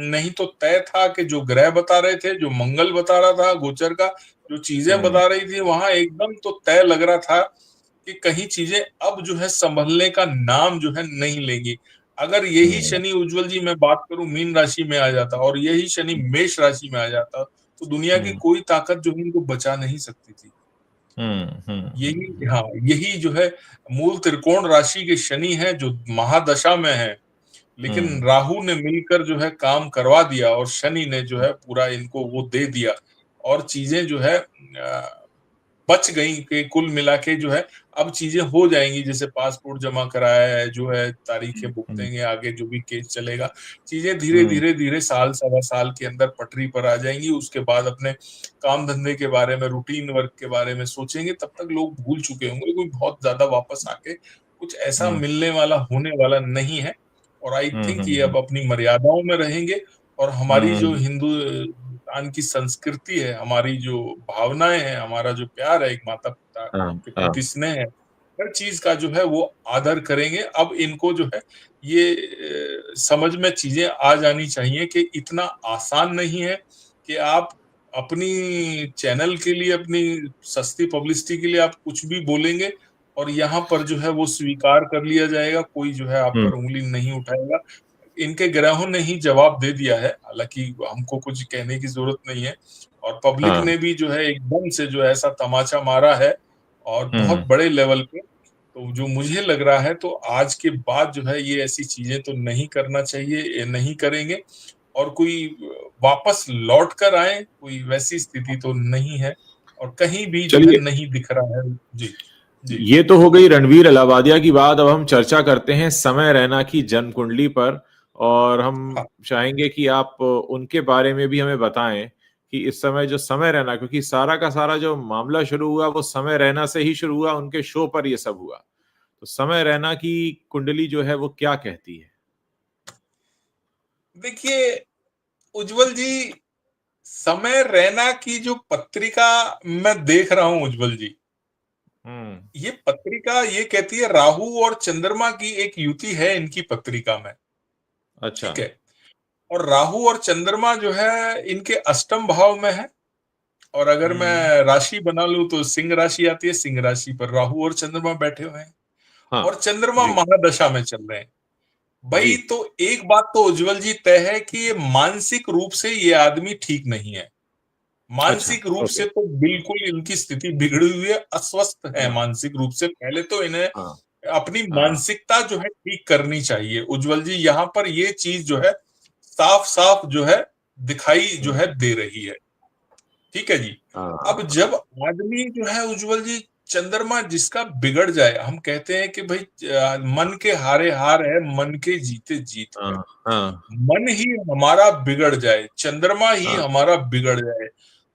नहीं तो तय था कि जो ग्रह बता रहे थे, जो मंगल बता रहा था गोचर का, जो चीजें हम्म। बता रही थी, वहां एकदम तो तय लग रहा था कि कहीं चीजें अब जो है संभलने का नाम जो है नहीं लेंगी। अगर यही हम्म। शनि उज्जवल जी, मैं बात करूं, मीन राशि में आ जाता, और यही शनि मेष राशि में आ जाता, तो दुनिया की हम्म। कोई ताकत जो है इनको बचा नहीं सकती थी। हम्म। यही, हाँ, यही जो है मूल त्रिकोण राशि के शनि है जो महादशा में है। लेकिन हम्म। राहु ने मिलकर जो है काम करवा दिया, और शनि ने जो है पूरा इनको वो दे दिया, और चीजें जो है बच गई कि कुल मिला के जो है अब चीजें हो जाएंगी। जैसे पासपोर्ट जमा कराया है, जो है तारीखें हम्म। भुगतेंगे, आगे जो भी केस चलेगा, चीजें धीरे हम्म। धीरे धीरे साल सवा साल के अंदर पटरी पर आ जाएंगी। उसके बाद अपने काम धंधे के बारे में, रूटीन वर्क के बारे में सोचेंगे। तब तक लोग भूल चुके होंगे, कोई बहुत ज्यादा वापस आके कुछ ऐसा हम्म। मिलने वाला, होने वाला नहीं है। और आई थिंक ये हम्म। अब अपनी मर्यादाओं में रहेंगे। और हमारी जो हम्म। हिंदुस्तान की संस्कृति है, हमारी जो भावनाएं हैं, हमारा जो प्यार है एक माता पिता हाँ। के हाँ। प्रति, स्नेह है, हर चीज का जो है वो आदर करेंगे। अब इनको जो है ये समझ में चीजें आ जानी चाहिए कि इतना आसान नहीं है कि आप अपनी चैनल के लिए, अपनी सस्ती पब्लिसिटी के लिए आप कुछ भी बोलेंगे, और यहाँ पर जो है वो स्वीकार कर लिया जाएगा, कोई जो है आप हम्म। पर उंगली नहीं उठाएगा। इनके ग्रहों ने ही जवाब दे दिया है, हालांकि हमको कुछ कहने की जरूरत नहीं है। और पब्लिक हाँ। ने भी जो है एकदम से जो है ऐसा तमाचा मारा है, और बहुत हम्म। बड़े लेवल पे। तो जो मुझे लग रहा है, तो आज के बाद जो है ये ऐसी चीजें तो नहीं करना चाहिए, ये नहीं करेंगे। और कोई वापस लौट कर आए, कोई वैसी स्थिति तो नहीं है, और कहीं भी जो है चलिए, नहीं दिख रहा है। जी। जी। ये तो हो गई रणवीर अलावादिया की बात। अब हम चर्चा करते हैं समय रैना की जन्म कुंडली पर। और हम हाँ। चाहेंगे कि आप उनके बारे में भी हमें बताएं कि इस समय जो समय रैना, क्योंकि सारा का सारा जो मामला शुरू हुआ वो समय रैना से ही शुरू हुआ, उनके शो पर ये सब हुआ। तो समय रैना की कुंडली जो है वो क्या कहती है? देखिए उज्जवल जी, समय रैना की जो पत्रिका मैं देख रहा हूं उज्जवल जी, हम्म। ये पत्रिका ये कहती है राहु और चंद्रमा की एक युति है इनकी पत्रिका में। अच्छा। ठीक है। और राहु और चंद्रमा जो है इनके अष्टम भाव में है। और अगर हम्म। मैं राशि बना लूं तो सिंह राशि आती है, सिंह राशि पर राहु और चंद्रमा बैठे हुए हैं, हाँ। और चंद्रमा जी। महादशा में चल रहे हैं। जी। भाई, तो एक बात तो उज्जवल जी तय है कि ये मानसिक रूप से ये आदमी ठीक नहीं है। अच्छा। मानसिक रूप ओके। से तो बिल्कुल इनकी स्थिति बिगड़ी हुई है, अस्वस्थ है हाँ। मानसिक रूप से। पहले तो इन्हें हाँ। अपनी हाँ। मानसिकता जो है ठीक करनी चाहिए उज्जवल जी। यहाँ पर ये चीज जो है साफ साफ जो है दिखाई जो हम्म। है दे रही है। ठीक है जी। अब हाँ। जब आदमी जो है उज्जवल जी, चंद्रमा जिसका बिगड़ जाए, हम कहते हैं कि भाई मन के हारे हार है, मन के जीते जीत है। हाँ। हाँ। मन ही हमारा बिगड़ जाए, चंद्रमा ही हाँ। हमारा बिगड़ जाए,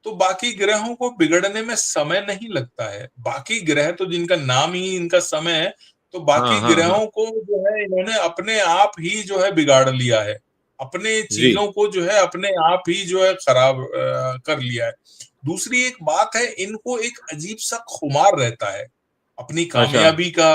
तो बाकी ग्रहों को बिगड़ने में समय नहीं लगता है। बाकी ग्रह तो जिनका नाम ही इनका समय है, तो हाँ। बाकी हाँ। हाँ। ग्रहों को जो है इन्होंने अपने आप ही जो है बिगाड़ लिया है। अपने जी। चीजों को जो है अपने आप ही जो है खराब कर लिया है। दूसरी एक बात है, इनको एक अजीब सा खुमार रहता है अपनी अच्छा। कामयाबी का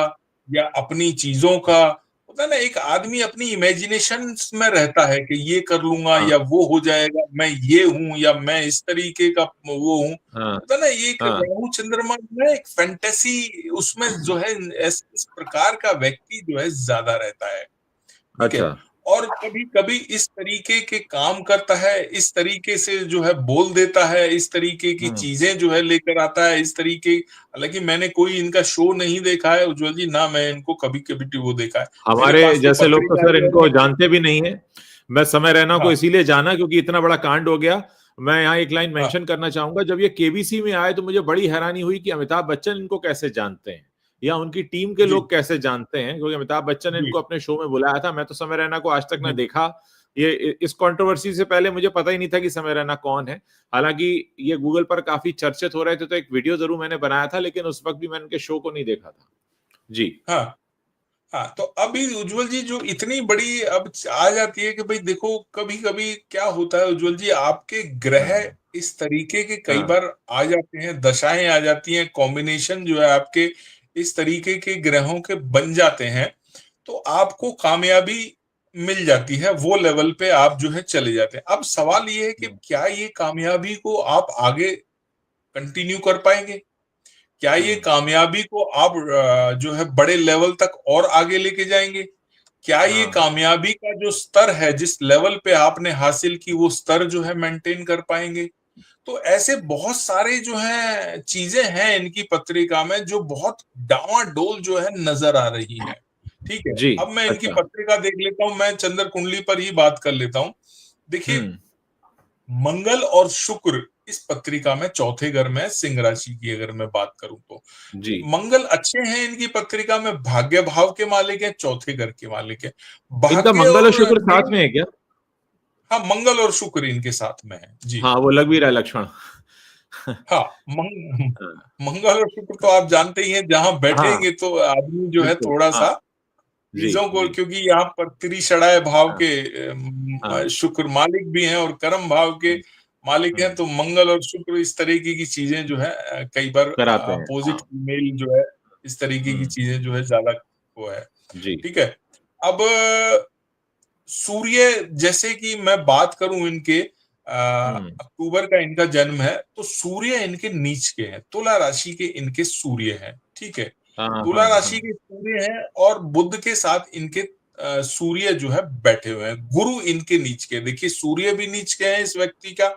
या अपनी चीजों का। होता है ना, एक आदमी अपनी इमेजिनेशन में रहता है कि ये कर लूंगा हाँ, या वो हो जाएगा, मैं ये हूं या मैं इस तरीके का वो हूं। हाँ, होता है ना, ये एक हाँ। राहु चंद्रमा में एक फैंटेसी उसमें जो है इस प्रकार का व्यक्ति जो है ज्यादा रहता है। ठीक है। अच्छा। और कभी कभी इस तरीके के काम करता है, इस तरीके से जो है बोल देता है, इस तरीके की हुँ। चीजें जो है लेकर आता है, इस तरीके। हालांकि मैंने कोई इनका शो नहीं देखा है उज्जवल जी, ना मैं इनको कभी कभी वो देखा है। मेरे हमारे पास तो जैसे लोग तो पत्रिका सर जो है इनको मैं। जानते भी नहीं है। मैं समय रैना को हाँ, इसीलिए जाना क्योंकि इतना बड़ा कांड हो गया। मैं यहाँ एक लाइन हाँ, मेंशन करना चाहूंगा, जब ये केबीसी में आए तो मुझे बड़ी हैरानी हुई कि अमिताभ बच्चन इनको कैसे जानते हैं या उनकी टीम के जी, लोग कैसे जानते हैं, क्योंकि अमिताभ बच्चन ने जी, इनको अपने शो में बुलाया था। मैं तो समय रैना को आज तक ना जी, देखा। ये इस कंट्रोवर्सी से पहले मुझे पता ही नहीं था कि समय रैना कौन है। हालांकि ये गूगल पर काफी चर्चित हो रहे थे, तो एक वीडियो जरूर मैंने बनाया था, लेकिन उस वक्त भी मैंने उनके शो को नहीं देखा था। जी। हाँ, हाँ। तो अभी उज्जवल जी जो इतनी बड़ी अब आ जाती है कि भाई देखो, कभी कभी क्या होता है उज्जवल जी, आपके ग्रह हाँ, इस तरीके के कई हाँ, बार आ जाते हैं, दशाएं आ जाती हैं, कॉम्बिनेशन जो है आपके इस तरीके के ग्रहों के बन जाते हैं, तो आपको कामयाबी मिल जाती है, वो लेवल पे आप जो है चले जाते हैं। अब सवाल ये है कि हम्म, क्या ये कामयाबी को आप आगे कंटिन्यू कर पाएंगे? क्या ये हम्म, कामयाबी को आप जो है बड़े लेवल तक और आगे लेके जाएंगे? क्या ये हाँ, कामयाबी का जो स्तर है, जिस लेवल पे आपने हासिल की, वो स्तर जो है मेंटेन कर पाएंगे? तो ऐसे बहुत सारे जो है चीजें हैं इनकी पत्रिका में जो बहुत डावाडोल जो है नजर आ रही है। ठीक है। जी, अब मैं इनकी अच्छा, पत्रिका देख लेता हूं, मैं चंद्र कुंडली पर ही बात कर लेता हूं। देखिए, हुँ, मंगल और शुक्र इस पत्रिका में चौथे घर में है, सिंह राशि की अगर मैं बात करूं तो जी। मंगल अच्छे हैं इनकी पत्रिका में, भाग्य भाव के मालिक है, चौथे घर के मालिक है। इनका भाग्य मंगल और और शुक्र साथ मेन। में है क्या? हाँ, मंगल और शुक्र इनके साथ में है जी। हाँ, वो लग भी रहा है लक्षण। हाँ, हाँ, मंगल और शुक्र तो आप जानते ही हैं, जहां हाँ, बैठेंगे तो आदमी जो है बिल्कुल, थोड़ा हाँ, सा जी, चीजों को, जी, क्योंकि यहाँ पर त्रिषणाय भाव हाँ, के हाँ, शुक्र मालिक भी हैं और कर्म भाव के हुँ, मालिक हैं, हुँ, तो मंगल और शुक्र इस तरीके की चीजें जो है कई बार कराते हैं, अपोजिट हाँ, फीमेल जो है इस तरीके की हुँ, चीजें जो है ज्यादा वो है। जी, ठीक है। अब सूर्य, जैसे कि मैं बात करूं इनके हुँ, अक्टूबर का इनका जन्म है, तो सूर्य इनके नीच के हैं, तुला राशि के इनके सूर्य हैं। ठीक है। हाँ, तुला हाँ, राशि हाँ, के सूर्य हैं और बुध के साथ इनके सूर्य जो है बैठे हुए हैं, गुरु इनके नीच के। देखिए, सूर्य भी नीच के हैं इस व्यक्ति का,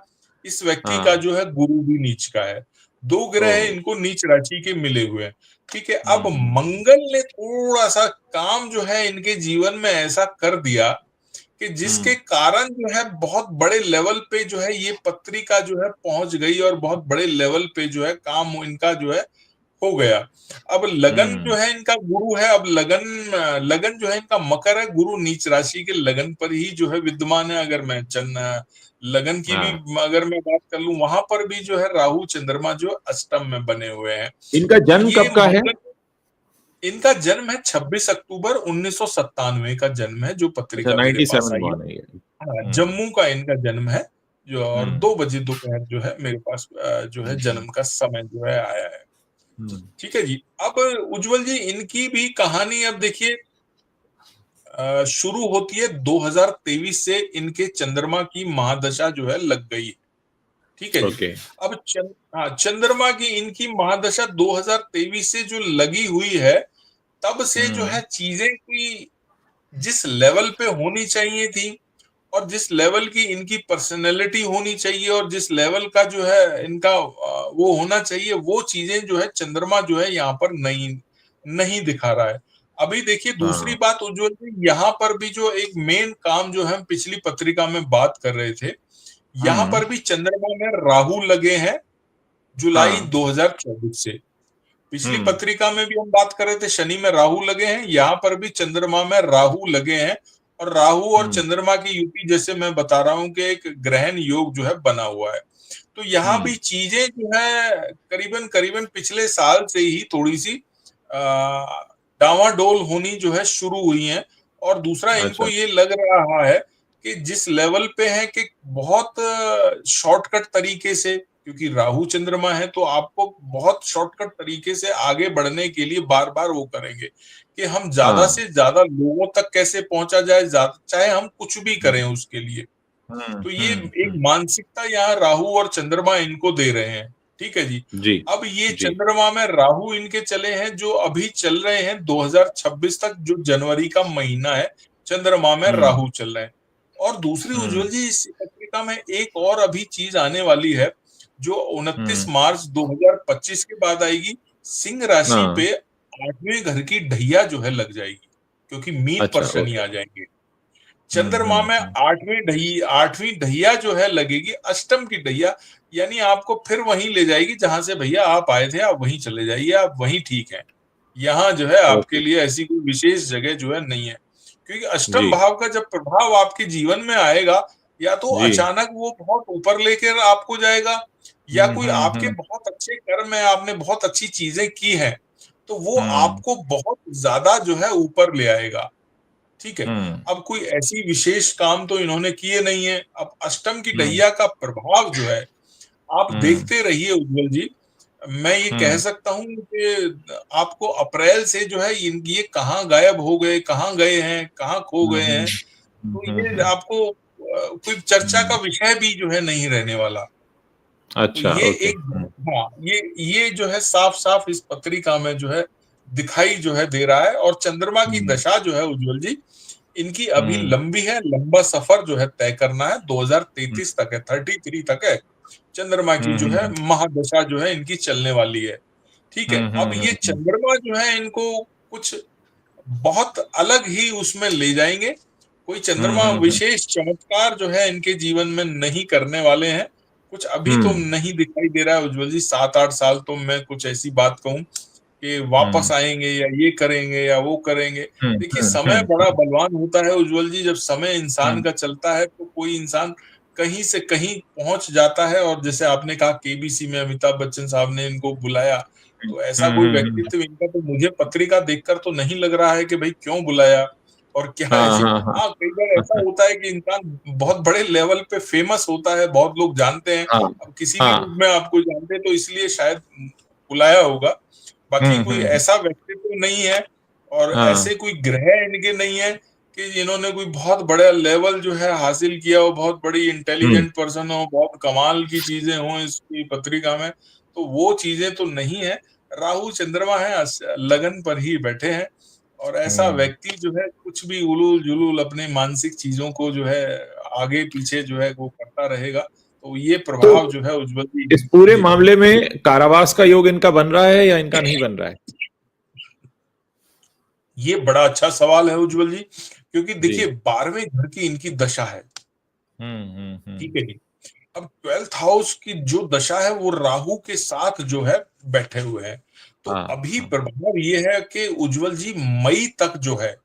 इस व्यक्ति का हाँ, जो है गुरु भी नीच का है। दो ग्रह ओह! इनको नीच राशि के मिले हुए हैं। ठीक है। हुँ, अब हुँ, मंगल ने थोड़ा सा काम जो है इनके जीवन में ऐसा कर दिया कि जिसके हुँ, कारण जो है बहुत बड़े लेवल पे जो है ये पत्रिका जो है पहुंच गई और बहुत बड़े लेवल पे जो है काम इनका जो है हो गया। अब लगन हुँ, जो है इनका गुरु है, अब लगन लगन जो है इनका मकर है, गुरु नीच राशि के लगन पर ही जो है विद्यमान है। अगर मैं लगन की भी हाँ। अगर मैं बात कर लूं, वहां पर भी जो है राहु चंद्रमा जो अष्टम में बने हुए हैं। इनका तो जन्म ये कब का है? मंगल, इनका जन्म है 26 अक्टूबर 1997 का जन्म है, जो अच्छा, पत्रिका मेरे पास 97 आई है। बॉर्न है ये। हाँ, हुँ, जम्मू का इनका जन्म है, जो और हुँ, 2 बजे दोपहर जो है मेरे पास जो है हुँ, हुँ, जन्म का समय जो है आया है। हुँ, ठीक है जी। अब उज्जवल जी, इनकी भी कहानी अब देखिए शुरू होती है 2023 से, इनके चंद्रमा की महादशा जो है लग गई। ठीक है जी। ओके, अब हाँ, चंद्रमा की इनकी महादशा 2023 से जो लगी हुई है, तब से जो हुँ, है चीजें की जिस लेवल पे होनी चाहिए थी और जिस लेवल की इनकी पर्सनैलिटी होनी चाहिए और जिस लेवल का जो है इनका वो होना चाहिए, वो चीजें जो है चंद्रमा जो है यहाँ पर नहीं नहीं दिखा रहा है। अभी देखिए, दूसरी हाँ, बात उज्जवल जी, यहाँ पर भी जो एक मेन काम जो है हम पिछली पत्रिका में बात कर रहे थे, यहाँ हुँ, पर भी चंद्रमा में राहु लगे हैं जुलाई हाँ, 2024 से। पिछली हुँ, पत्रिका में भी हम बात कर रहे थे, शनि में राहु लगे हैं, यहाँ पर भी चंद्रमा में राहु लगे हैं। और राहु और हुँ, चंद्रमा की युति, जैसे मैं बता रहा हूं कि एक ग्रहण योग जो है बना हुआ है। तो यहाँ हुँ, भी चीजें जो है करीबन करीबन पिछले साल से ही थोड़ी सी डावाडोल होनी जो है शुरू हुई है। और दूसरा, इनको अच्छा, ये लग रहा है कि जिस लेवल पे है कि बहुत शॉर्टकट तरीके से, क्योंकि राहु चंद्रमा है तो आपको बहुत शॉर्टकट तरीके से आगे बढ़ने के लिए बार बार वो करेंगे कि हम ज्यादा हाँ। से ज्यादा लोगों तक कैसे पहुंचा जाए, चाहे हम कुछ भी करें उसके लिए। तो ये एक हम्म। मानसिकता यहाँ राहु और चंद्रमा इनको दे रहे हैं। ठीक है जी। जी अब ये जी। चंद्रमा में राहु इनके चले हैं जो अभी चल रहे हैं 2026 तक, जो जनवरी का महीना है चंद्रमा में हम्म राहु चल रहे हैं। और दूसरी हम्म उज्जवल जी, इस पत्रिका में एक और अभी चीज आने वाली है जो 29 हम्म। मार्च 2025 के बाद आएगी। सिंह राशि हाँ। पे 8वें घर की ढैया जो है लग जाएगी, क्योंकि मीन पर अच्छा, शनि ओके। आ जाएंगे। चंद्रमा में हम्म। 8वीं ढैया जो है लगेगी, अष्टम की ढैया, यानी आपको फिर वहीं ले जाएगी जहां से भैया आप आए थे, आप वहीं चले जाइए, आप वहीं ठीक है। यहाँ जो है आपके ओके। लिए ऐसी कोई विशेष जगह जो है नहीं है, क्योंकि अष्टम जी भाव का जब प्रभाव आपके जीवन में आएगा, या तो जी। अचानक वो बहुत ऊपर लेकर आपको जाएगा, या कोई आपके हम्म। बहुत अच्छे कर्म है, आपने बहुत अच्छी चीजें की हैं, तो वो हम्म आपको बहुत ज्यादा जो है ऊपर ले आएगा। ठीक है। हम्म अब कोई ऐसी विशेष काम तो इन्होंने किए नहीं है। अब अष्टम की हम्म ढैया का प्रभाव जो है आप हम्म देखते रहिए उज्जवल जी। मैं ये कह हम्म सकता हूँ कि आपको अप्रैल से जो है ये कहाँ गायब हो गए, कहाँ गए हैं, कहाँ खो गए हैं, तो ये हम्म। आपको कोई चर्चा का हम्म। विषय भी जो है नहीं रहने वाला। तो अच्छा, ये ओके। एक, हाँ, ये जो है साफ साफ इस पत्रिका में जो है दिखाई जो है दे रहा है। और चंद्रमा की हम्म दशा जो है उज्जवल जी, इनकी अभी हम्म लंबी है, लंबा सफर जो है तय करना है, हम्म 2033 तक है, 33 तक है चंद्रमा की जो है हम्म महादशा जो है इनकी चलने वाली है। ठीक है। अब ये हम्म चंद्रमा जो है इनको कुछ बहुत अलग ही उसमें ले जाएंगे। कोई चंद्रमा हम्म विशेष चमत्कार जो है इनके जीवन में नहीं करने वाले हैं। कुछ अभी तो हम्म नहीं दिखाई दे रहा है उज्जवल जी, 7-8 साल तो मैं कुछ ऐसी बात कहूं कि वापस हम्म आएंगे या ये करेंगे या वो करेंगे। देखिए, समय बड़ा हम्म बलवान होता है उज्जवल जी। जब समय इंसान हम्म का चलता है तो कोई इंसान कहीं से कहीं पहुंच जाता है। और जैसे आपने कहा केबीसी में अमिताभ बच्चन साहब ने इनको बुलाया, तो ऐसा कोई हम्म। व्यक्तित्व इनका तो मुझे पत्रिका देखकर तो नहीं लग रहा है कि भाई क्यों बुलाया और क्या हाँ ऐसी। हाँ हाँ हाँ, कई बार ऐसा होता है कि इंसान बहुत बड़े लेवल पे फेमस होता है, बहुत लोग जानते हैं। हाँ अब किसी भी रूप हाँ। में आपको जानते हैं तो इसलिए शायद बुलाया होगा। बाकी कोई हम्म। ऐसा व्यक्तित्व नहीं है और हाँ। ऐसे कोई ग्रह इनके नहीं है कि इन्होंने कोई बहुत बड़ा लेवल जो है हासिल किया हो, बहुत बड़ी हम्म इंटेलिजेंट पर्सन हो, बहुत कमाल की चीजें हो इसकी पत्रिका में। तो वो चीजें तो नहीं है। राहु चंद्रमा है, लगन पर ही बैठे हैं। और ऐसा हम्म। व्यक्ति जो है कुछ भी उलूल जुलूल अपने मानसिक चीजों को जो है आगे पीछे जो है वो करता रहेगा। तो ये तो प्रभाव जो है उज्जवल इस पूरे जी मामले में कारावास का योग इनका बन रहा है या इनका नहीं बन रहा है? ये बड़ा अच्छा सवाल है उज्जवल जी, क्योंकि जी। देखिए 12वें घर की इनकी दशा है। ठीक हम्म। है जी। अब 12th हाउस की जो दशा है वो राहु के साथ जो है बैठे हुए हैं। तो हाँ अभी हाँ। प्रभाव ये है कि उज्जवल जी मई तक जो है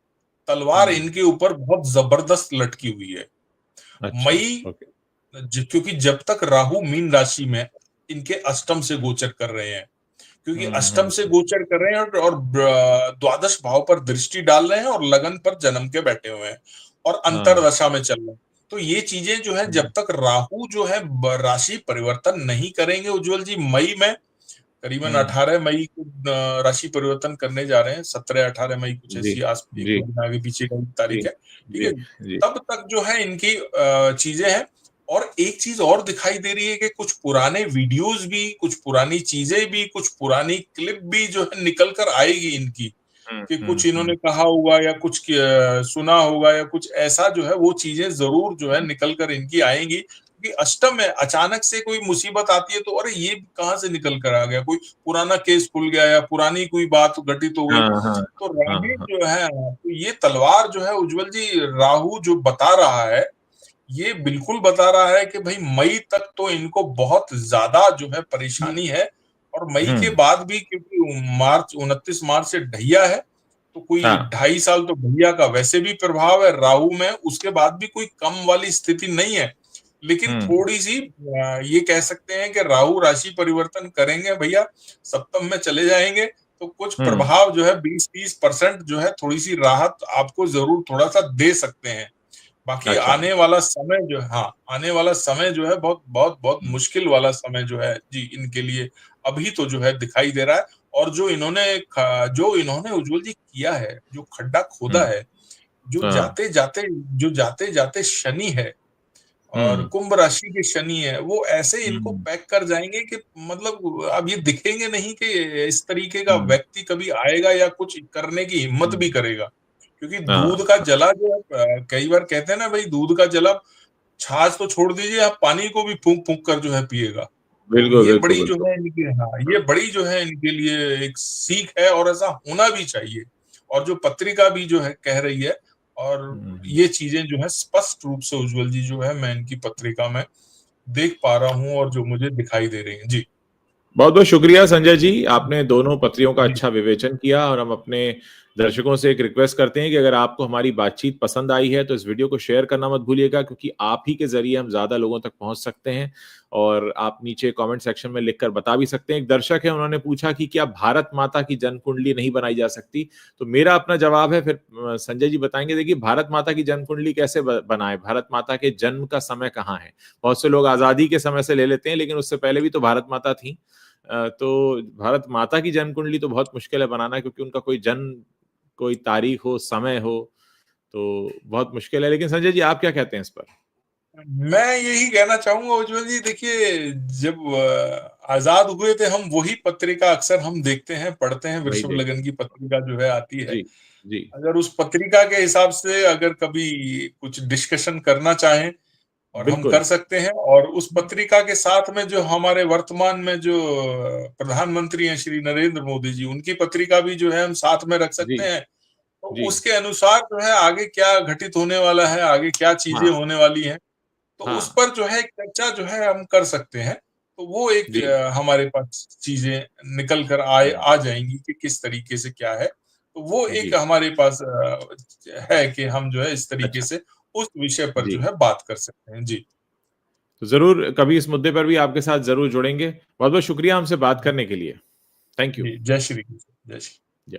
तलवार हम्म। इनके ऊपर बहुत जबरदस्त लटकी हुई है। अच्छा, मई, ओके। क्योंकि जब तक राहु मीन राशि में इनके अष्टम से गोचर कर रहे हैं, क्योंकि अष्टम से हम्म। गोचर कर रहे हैं और द्वादश भाव पर दृष्टि डाल रहे हैं और लगन पर जन्म के बैठे हुए हैं और हाँ। अंतरदशा में चल रहे हैं। तो ये चीजें जो है जब तक राहु जो है राशि परिवर्तन नहीं करेंगे उज्जवल जी, मई में करीबन हम्म। 18 मई को राशि परिवर्तन करने जा रहे हैं, 17-18 मई कुछ जी ऐसी एक जी दो दिन आगे पीछे का जी तारीख है। ठीक जी है। जी। तब तक जो है इनकी चीजें हैं। और एक चीज और दिखाई दे रही है कि कुछ पुराने वीडियोस भी, कुछ पुरानी चीजें भी, कुछ पुरानी क्लिप भी जो है निकल कर आएगी इनकी, कि कुछ इन्होंने हम्म। कहा होगा या कुछ सुना होगा या कुछ ऐसा जो है वो चीजें जरूर जो है निकल कर इनकी आएंगी। क्योंकि अष्टम में अचानक से कोई मुसीबत आती है तो अरे ये कहाँ से निकल कर आ गया, कोई पुराना केस खुल गया या पुरानी कोई बात घटित हो गई। हाँ हाँ तो हाँ राहु हाँ। जो है, तो ये तलवार जो है उज्जवल जी, राहु जो बता रहा है, ये बिल्कुल बता रहा है कि भाई मई तक तो इनको बहुत ज्यादा जो है परेशानी है। और मई के हम्म। बाद भी, क्योंकि मार्च 29 मार्च से ढैया है, तो कोई हाँ। 2.5 साल तो ढैया का वैसे भी प्रभाव है राहु में, उसके बाद भी कोई कम वाली स्थिति नहीं है। लेकिन हम्म थोड़ी सी ये कह सकते हैं कि राहु राशि परिवर्तन करेंगे भैया, सप्तम में चले जाएंगे, तो कुछ हम्म प्रभाव जो है 20-30% जो है थोड़ी सी राहत आपको जरूर थोड़ा सा दे सकते हैं। बाकी अच्छा। आने वाला समय जो है, हाँ, आने वाला समय जो है बहुत बहुत बहुत मुश्किल वाला समय जो है जी इनके लिए अभी तो जो है दिखाई दे रहा है। और जो इन्होंने उज्जवल जी किया है, जो खड्डा खोदा हम्म। है, जो हाँ। जाते जाते शनि है और हम्म। कुंभ राशि के शनि है, वो ऐसे इनको हम्म। पैक कर जाएंगे कि मतलब अब ये दिखेंगे नहीं कि इस तरीके का हम्म। व्यक्ति कभी आएगा या कुछ करने की हिम्मत भी हम्म। करेगा। क्योंकि हाँ। दूध का जला जो है कई बार कहते हैं ना भाई दूध का जला, छाछ तो छोड़ दीजिए, आप पानी को भी फूंक-फूंक कर जो है पिएगा। तो बिल्कुल ये बिल्कुल बड़ी जो बिल्कुल। है इनकी, हाँ, ये बड़ी जो है इनके लिए एक सीख है और ऐसा होना भी चाहिए। और जो पत्रिका भी जो है कह रही है और हम्म। ये चीज़ें जो है स्पष्ट रूप से उज्जवल जी जो है मैं इनकी पत्रिका में देख पा रहा हूँ और जो मुझे दिखाई दे रही हैं। जी। बहुत बहुत शुक्रिया संजय जी, आपने दोनों पत्रियों का जी। अच्छा विवेचन किया। और हम अपने दर्शकों से एक रिक्वेस्ट करते हैं कि अगर आपको हमारी बातचीत पसंद आई है तो इस वीडियो को शेयर करना मत भूलिएगा, क्योंकि आप ही के जरिए हम ज्यादा लोगों तक पहुंच सकते हैं। और आप नीचे कमेंट सेक्शन में लिखकर बता भी सकते हैं। एक दर्शक है, उन्होंने पूछा कि क्या भारत माता की जन्म कुंडली नहीं बनाई जा सकती। तो मेरा अपना जवाब है, फिर संजय जी बताएंगे। देखिए, भारत माता की जन्म कुंडली कैसे बनाए, भारत माता के जन्म का समय कहाँ है। बहुत से लोग आजादी के समय से ले लेते हैं, लेकिन उससे पहले भी तो भारत माता थी। तो भारत माता की जन्म कुंडली तो बहुत मुश्किल है बनाना, क्योंकि उनका कोई जन्म, कोई तारीख हो, समय हो, तो बहुत मुश्किल है। लेकिन संजय जी, आप क्या कहते हैं इस पर? मैं यही कहना चाहूँगा उज्ज्वल जी, देखिए जब आज़ाद हुए थे हम, वही पत्रिका अक्सर हम देखते हैं, पढ़ते हैं, वही वृषभ देख। लगन की पत्रिका जो है आती है। जी। जी। अगर उस पत्रिका के हिसाब से अगर कभी कुछ डिस्कशन करना चाहें और हम बिल्कुल। कर सकते हैं। और उस पत्रिका के साथ में जो हमारे वर्तमान में जो प्रधानमंत्री हैं श्री नरेंद्र मोदी जी, उनकी पत्रिका भी जो है हम साथ में रख जी। सकते हैं। तो जी। उसके अनुसार जो है आगे क्या घटित होने वाला है, आगे क्या चीज़ें हाँ। होने वाली हैं, तो उस हाँ। पर जो है एक चर्चा जो है हम कर सकते हैं। तो वो एक जी। हमारे पास चीज़ें निकल कर आए हम्म। आ जाएँगी कि किस तरीके से क्या है। तो वो एक जी। हमारे पास है कि हम जो है इस तरीके अच्छा। से उस विषय पर जी। जो है बात कर सकते हैं। जी। तो जरूर कभी इस मुद्दे पर भी आपके साथ जरूर जुड़ेंगे। बहुत बहुत शुक्रिया हमसे बात करने के लिए। Thank you. जी, जय श्री कृष्ण, जय श्री।